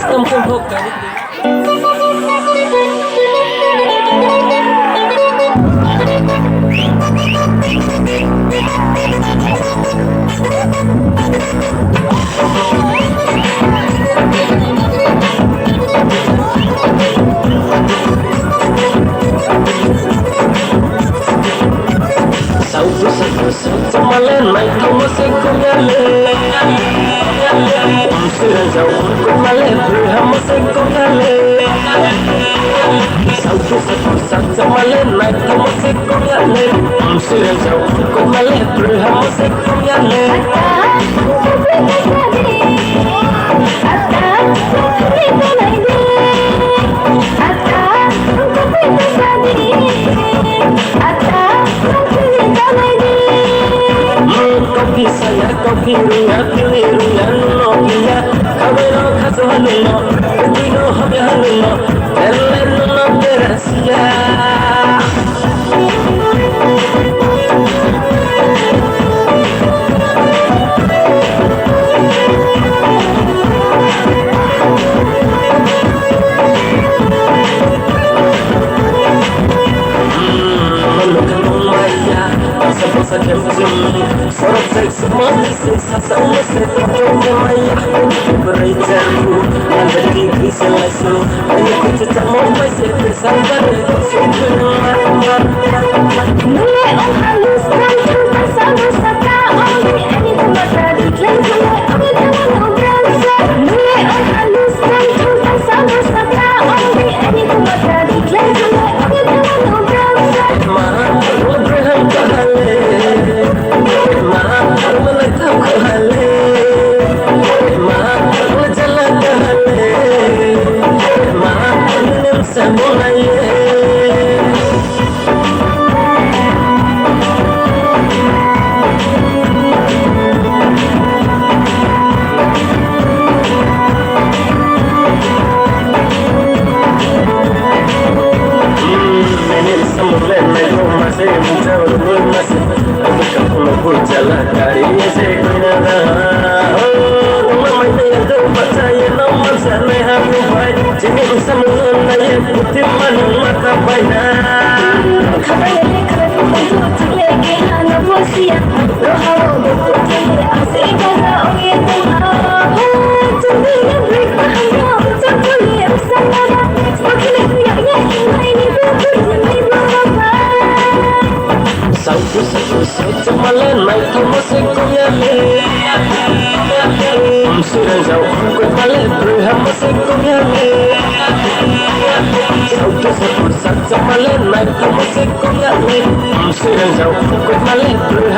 Tâm không thuộc cái sao mà lên mày không có sẽ không nhớ lên xưa giàu cũng mà lên từ ham sẽ không nhớ lên sao mà lên mày không có sẽ không nhớ lên xưa giàu cũng mà lên từ ham sẽ không nhớ lên Kopi saya kopi ruya pili ruya no kiya kabe no kaso haluno dino habe haluno elle no terasiya Sa kem zumi sorok sex money sex sa uma se to ke maya brai jaru and the kiss like so and you put it on my face sa bare so no on halus kan tu sa sa ka only any to my daddy claim to me only the one no dancer no on halus kan tu sa ka only any to my daddy claim to me only the one no dancer ma Abraham kahale Sao mà lên mày không có sẽ không nhớ lên xưa giàu quên mà lên rồi ham có sẽ không nhớ lên sao mà lên mày không có sẽ không nhớ lên xưa giàu quên mà lên rồi